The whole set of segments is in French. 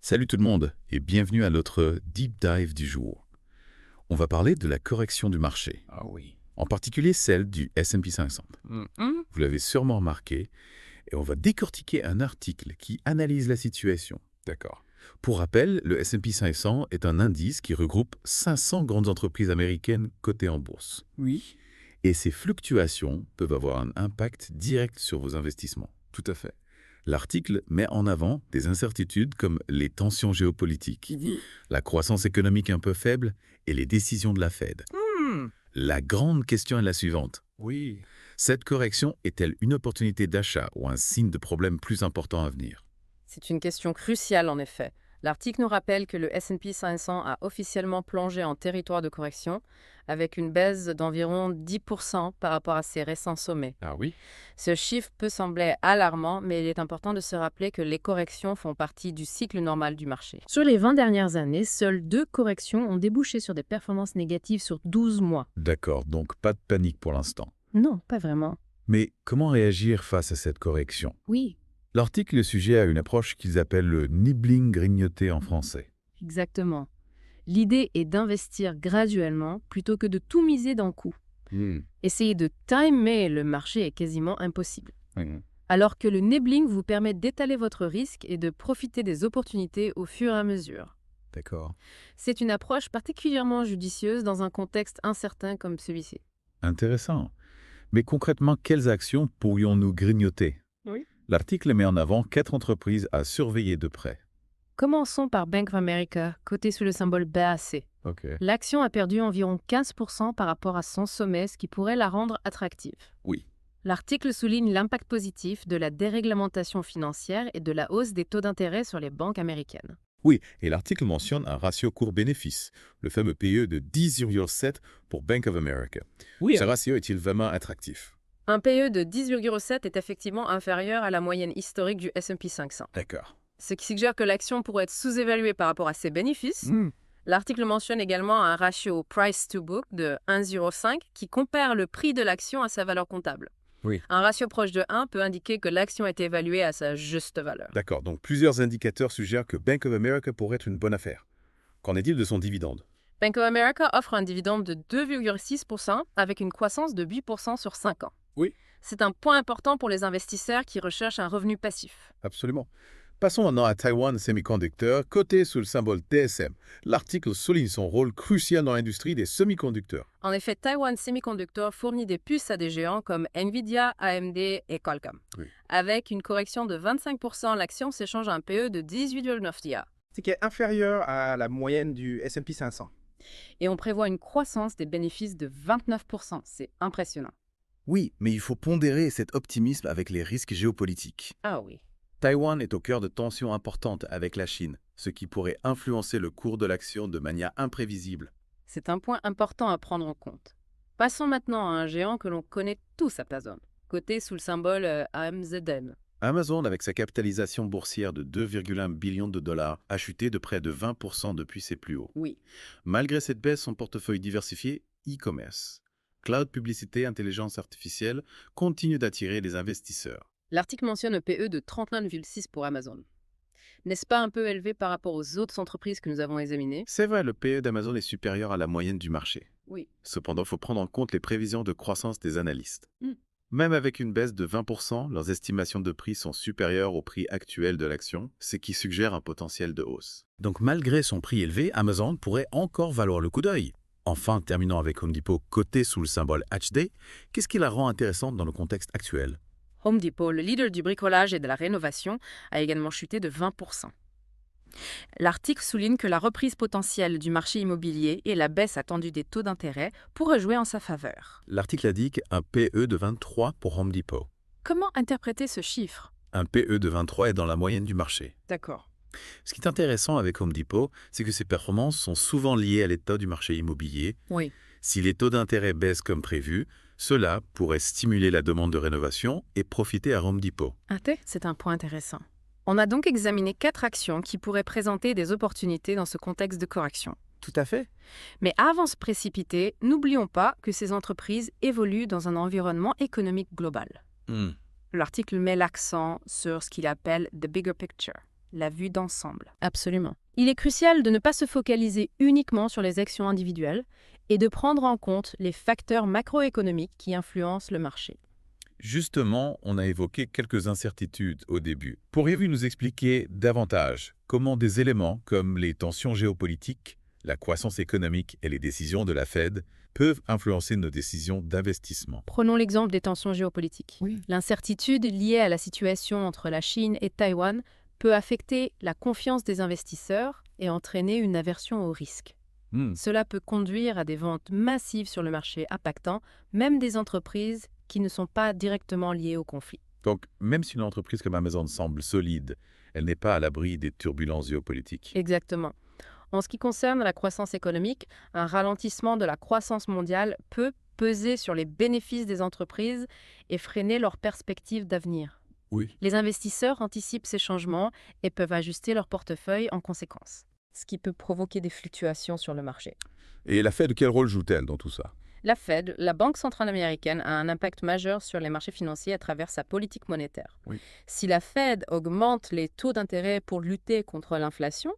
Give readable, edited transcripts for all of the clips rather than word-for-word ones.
Salut tout le monde et bienvenue à notre Deep Dive du jour. On va parler de la correction du marché, Ah oui. en particulier celle du S&P 500. Vous l'avez sûrement remarqué, et on va décortiquer un article qui analyse la situation. D'accord. Pour rappel, le S&P 500 est un indice qui regroupe 500 grandes entreprises américaines cotées en bourse. Oui. Et ces fluctuations peuvent avoir un impact direct sur vos investissements. Tout à fait. L'article met en avant des incertitudes comme les tensions géopolitiques, la croissance économique un peu faible et les décisions de la Fed. La grande question est la suivante. Oui. Cette correction est-elle une opportunité d'achat ou un signe de problème plus important à venir? C'est une question cruciale en effet. L'article nous rappelle que le S&P 500 a officiellement plongé en territoire de correction avec une baisse d'environ 10% par rapport à ses récents sommets. Ah oui. Ce chiffre peut sembler alarmant, mais il est important de se rappeler que les corrections font partie du cycle normal du marché. Sur les 20 dernières années, seules 2 corrections ont débouché sur des performances négatives sur 12 mois. D'accord, donc pas de panique pour l'instant. Non, pas vraiment. Mais comment réagir face à cette correction? Oui, L'article est sujet à une approche qu'ils appellent le nibbling grignoté en français. exactement. L'idée est d'investir graduellement plutôt que de tout miser d'un coup. Essayer de timer le marché est quasiment impossible. Alors que le nibbling vous permet d'étaler votre risque et de profiter des opportunités au fur et à mesure. D'accord. C'est une approche particulièrement judicieuse dans un contexte incertain comme celui-ci. Intéressant. Mais concrètement, quelles actions pourrions-nous grignoter? Oui. L'article met en avant 4 entreprises à surveiller de près. Commençons par Bank of America, coté sous le symbole BAC. Ok. L'action a perdu environ 15% par rapport à son sommet, ce qui pourrait la rendre attractive. Oui. L'article souligne l'impact positif de la déréglementation financière et de la hausse des taux d'intérêt sur les banques américaines. Oui, et l'article mentionne un ratio court-bénéfice, le fameux PE de 10,7 pour Bank of America. Oui. Ce ratio est-il vraiment attractif? Un PE de 10,7 est effectivement inférieur à la moyenne historique du S&P 500, D'accord. ce qui suggère que l'action pourrait être sous-évaluée par rapport à ses bénéfices. L'article mentionne également un ratio price-to-book de 1,05 qui compare le prix de l'action à sa valeur comptable. Oui. Un ratio proche de 1 peut indiquer que l'action est évaluée à sa juste valeur. D'accord, donc plusieurs indicateurs suggèrent que Bank of America pourrait être une bonne affaire. Qu'en est-il de son dividende? Bank of America offre un dividende de 2,6% avec une croissance de 8% sur 5 ans. Oui. C'est un point important pour les investisseurs qui recherchent un revenu passif. Absolument. Passons maintenant à Taiwan Semiconductor, coté sous le symbole TSM. L'article souligne son rôle crucial dans l'industrie des semi-conducteurs. En effet, Taiwan Semiconductor fournit des puces à des géants comme Nvidia, AMD et Qualcomm. Oui. Avec une correction de 25%, l'action s'échange à un PE de 18,9 DIA. Ce qui est inférieur à la moyenne du S&P 500. Et on prévoit une croissance des bénéfices de 29%. C'est impressionnant. Oui, mais il faut pondérer cet optimisme avec les risques géopolitiques. Ah oui. Taïwan est au cœur de tensions importantes avec la Chine, ce qui pourrait influencer le cours de l'action de manière imprévisible. C'est un point important à prendre en compte. Passons maintenant à un géant que l'on connaît tous à Amazon, coté sous le symbole AMZN. Amazon, avec sa capitalisation boursière de 2,1 billions de dollars, a chuté de près de 20% depuis ses plus hauts. Oui. Malgré cette baisse, son portefeuille diversifié, e-commerce, cloud publicité, intelligence artificielle, continue d'attirer les investisseurs. L'article mentionne un PE de 39,6 pour Amazon. N'est-ce pas un peu élevé par rapport aux autres entreprises que nous avons examinées? C'est vrai, le PE d'Amazon est supérieur à la moyenne du marché. Oui. Cependant, il faut prendre en compte les prévisions de croissance des analystes. Mm. Même avec une baisse de 20%, leurs estimations de prix sont supérieures au prix actuel de l'action, ce qui suggère un potentiel de hausse. Donc malgré son prix élevé, Amazon pourrait encore valoir le coup d'œil. Enfin, terminons avec Home Depot coté sous le symbole HD. Qu'est-ce qui la rend intéressante dans le contexte actuel? Home Depot, le leader du bricolage et de la rénovation, a également chuté de 20%. L'article souligne que la reprise potentielle du marché immobilier et la baisse attendue des taux d'intérêt pourraient jouer en sa faveur. L'article indique un PE de 23 pour Home Depot. Comment interpréter ce chiffre? Un PE de 23 est dans la moyenne du marché. D'accord. Ce qui est intéressant avec Home Depot, c'est que ses performances sont souvent liées à l'état du marché immobilier. Oui. Si les taux d'intérêt baissent comme prévu, cela pourrait stimuler la demande de rénovation et profiter à Home Depot. C'est un point intéressant. On a donc examiné 4 actions qui pourraient présenter des opportunités dans ce contexte de correction. Tout à fait. Mais avant de se précipiter, n'oublions pas que ces entreprises évoluent dans un environnement économique global. L'article met l'accent sur ce qu'il appelle « the bigger picture », la vue d'ensemble. Absolument. Il est crucial de ne pas se focaliser uniquement sur les actions individuelles et de prendre en compte les facteurs macroéconomiques qui influencent le marché. Justement, on a évoqué quelques incertitudes au début. Pourriez-vous nous expliquer davantage comment des éléments comme les tensions géopolitiques, la croissance économique et les décisions de la Fed peuvent influencer nos décisions d'investissement? Prenons l'exemple des tensions géopolitiques. Oui. L'incertitude liée à la situation entre la Chine et Taïwan peut affecter la confiance des investisseurs et entraîner une aversion au risque. Cela peut conduire à des ventes massives sur le marché, impactant même des entreprises qui ne sont pas directement liées au conflit. Donc, même si une entreprise comme Amazon semble solide, elle n'est pas à l'abri des turbulences géopolitiques. Exactement. En ce qui concerne la croissance économique, un ralentissement de la croissance mondiale peut peser sur les bénéfices des entreprises et freiner leurs perspectives d'avenir. Oui. Les investisseurs anticipent ces changements et peuvent ajuster leur portefeuille en conséquence, ce qui peut provoquer des fluctuations sur le marché. Et la Fed, quel rôle joue-t-elle dans tout ça? La Fed, la Banque centrale américaine, a un impact majeur sur les marchés financiers à travers sa politique monétaire. Oui. Si la Fed augmente les taux d'intérêt pour lutter contre l'inflation,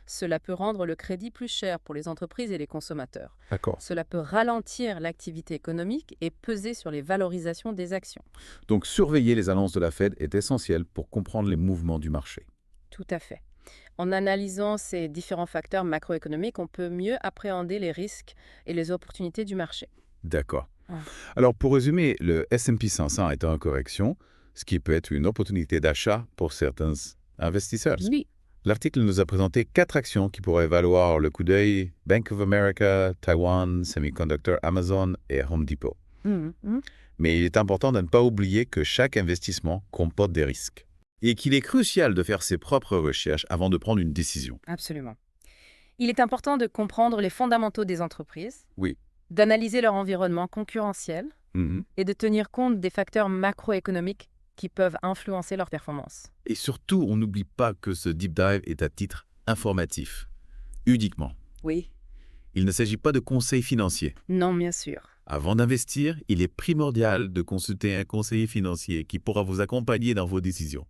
cela peut rendre le crédit plus cher pour les entreprises et les consommateurs. D'accord. Cela peut ralentir l'activité économique et peser sur les valorisations des actions. Donc, surveiller les annonces de la Fed est essentiel pour comprendre les mouvements du marché. Tout à fait. En analysant ces différents facteurs macroéconomiques, on peut mieux appréhender les risques et les opportunités du marché. D'accord. Ouais. Alors, pour résumer, le S&P 500 est en correction, ce qui peut être une opportunité d'achat pour certains investisseurs. Oui. L'article nous a présenté 4 actions qui pourraient valoir le coup d'œil: Bank of America, Taiwan Semiconductor, Amazon et Home Depot. Mais il est important de ne pas oublier que chaque investissement comporte des risques et qu'il est crucial de faire ses propres recherches avant de prendre une décision. Absolument. Il est important de comprendre les fondamentaux des entreprises, Oui. d'analyser leur environnement concurrentiel et de tenir compte des facteurs macroéconomiques qui peuvent influencer leur performance. Et surtout, on n'oublie pas que ce deep dive est à titre informatif, uniquement. Oui. Il ne s'agit pas de conseils financiers. Non, bien sûr. Avant d'investir, il est primordial de consulter un conseiller financier qui pourra vous accompagner dans vos décisions.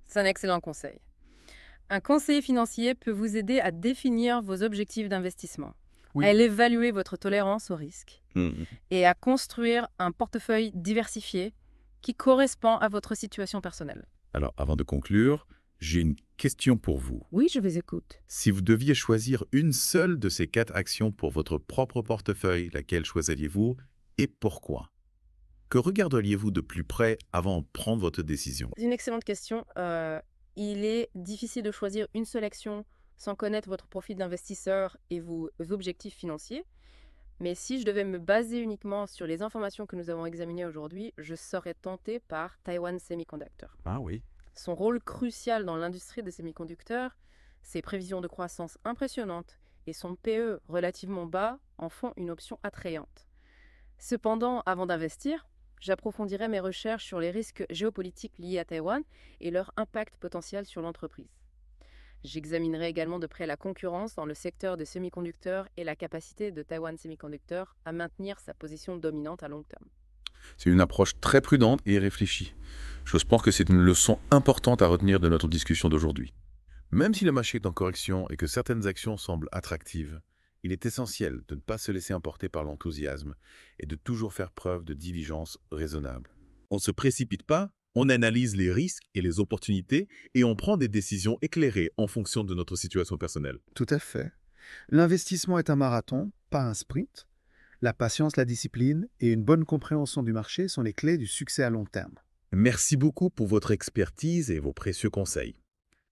C'est un excellent conseil. Un conseiller financier peut vous aider à définir vos objectifs d'investissement, à évaluer votre tolérance au risque et à construire un portefeuille diversifié qui correspond à votre situation personnelle. Alors, avant de conclure, j'ai une question pour vous. Oui, je vous écoute. Si vous deviez choisir une seule de ces 4 actions pour votre propre portefeuille, laquelle choisiriez-vous et pourquoi? Que regarderiez-vous de plus près avant de prendre votre décision? C'est une excellente question. Il est difficile de choisir une seule action sans connaître votre profil d'investisseur et vos objectifs financiers. Mais si je devais me baser uniquement sur les informations que nous avons examinées aujourd'hui, je serais tenté par Taiwan Semiconductor. Ah oui. Son rôle crucial dans l'industrie des semi-conducteurs, ses prévisions de croissance impressionnantes et son PE relativement bas en font une option attrayante. Cependant, avant d'investir, j'approfondirai mes recherches sur les risques géopolitiques liés à Taïwan et leur impact potentiel sur l'entreprise. J'examinerai également de près la concurrence dans le secteur des semi-conducteurs et la capacité de Taiwan Semiconductor à maintenir sa position dominante à long terme. C'est une approche très prudente et réfléchie. Je pense que c'est une leçon importante à retenir de notre discussion d'aujourd'hui. Même si le marché est en correction et que certaines actions semblent attractives, il est essentiel de ne pas se laisser emporter par l'enthousiasme et de toujours faire preuve de diligence raisonnable. On ne se précipite pas, on analyse les risques et les opportunités et on prend des décisions éclairées en fonction de notre situation personnelle. Tout à fait. L'investissement est un marathon, pas un sprint. La patience, la discipline et une bonne compréhension du marché sont les clés du succès à long terme. Merci beaucoup pour votre expertise et vos précieux conseils.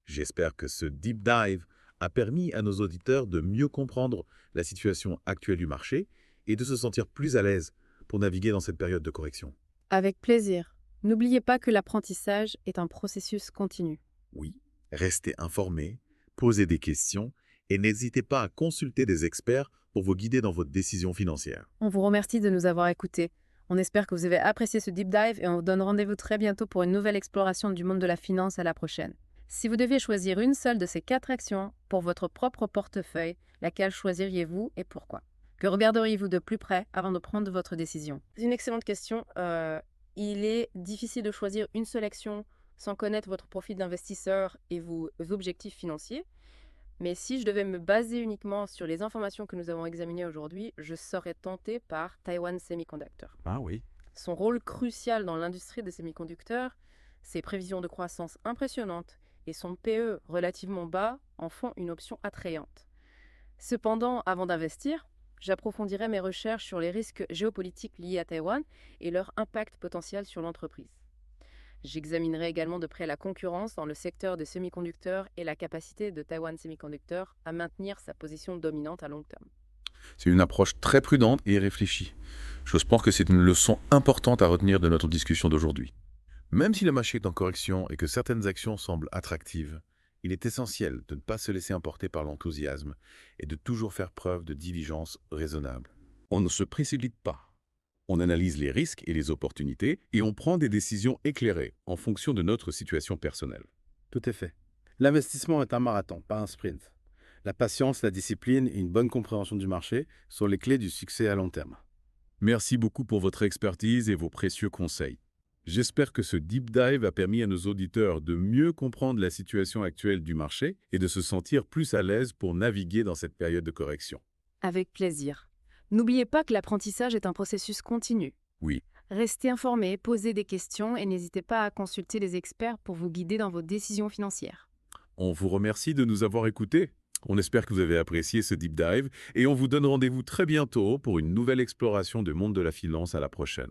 J'espère que ce deep dive a permis à nos auditeurs de mieux comprendre la situation actuelle du marché et de se sentir plus à l'aise pour naviguer dans cette période de correction. Avec plaisir. N'oubliez pas que l'apprentissage est un processus continu. Oui, restez informés, posez des questions et n'hésitez pas à consulter des experts pour vous guider dans votre décision financière. On vous remercie de nous avoir écoutés. On espère que vous avez apprécié ce deep dive et on vous donne rendez-vous très bientôt pour une nouvelle exploration du monde de la finance. À la prochaine. Si vous deviez choisir une seule de ces 4 actions pour votre propre portefeuille, laquelle choisiriez-vous et pourquoi? Que regarderiez-vous de plus près avant de prendre votre décision? C'est une excellente question. Il est difficile de choisir une seule action sans connaître votre profil d'investisseur et vos objectifs financiers. Mais si je devais me baser uniquement sur les informations que nous avons examinées aujourd'hui, je serais tenté par Taiwan Semiconductor. Ah oui. Son rôle crucial dans l'industrie des semi-conducteurs, ses prévisions de croissance impressionnantes et son PE relativement bas en font une option attrayante. Cependant, avant d'investir, j'approfondirai mes recherches sur les risques géopolitiques liés à Taïwan et leur impact potentiel sur l'entreprise. J'examinerai également de près la concurrence dans le secteur des semi-conducteurs et la capacité de Taiwan Semiconductor à maintenir sa position dominante à long terme. C'est une approche très prudente et réfléchie. Je pense que c'est une leçon importante à retenir de notre discussion d'aujourd'hui. Même si le marché est en correction et que certaines actions semblent attractives, il est essentiel de ne pas se laisser emporter par l'enthousiasme et de toujours faire preuve de diligence raisonnable. On ne se précipite pas. On analyse les risques et les opportunités et on prend des décisions éclairées en fonction de notre situation personnelle. Tout à fait. L'investissement est un marathon, pas un sprint. La patience, la discipline et une bonne compréhension du marché sont les clés du succès à long terme. Merci beaucoup pour votre expertise et vos précieux conseils. J'espère que ce deep dive a permis à nos auditeurs de mieux comprendre la situation actuelle du marché et de se sentir plus à l'aise pour naviguer dans cette période de correction. Avec plaisir. N'oubliez pas que l'apprentissage est un processus continu. Oui. Restez informés, posez des questions et n'hésitez pas à consulter les experts pour vous guider dans vos décisions financières. On vous remercie de nous avoir écoutés. On espère que vous avez apprécié ce deep dive et on vous donne rendez-vous très bientôt pour une nouvelle exploration du monde de la finance. À la prochaine.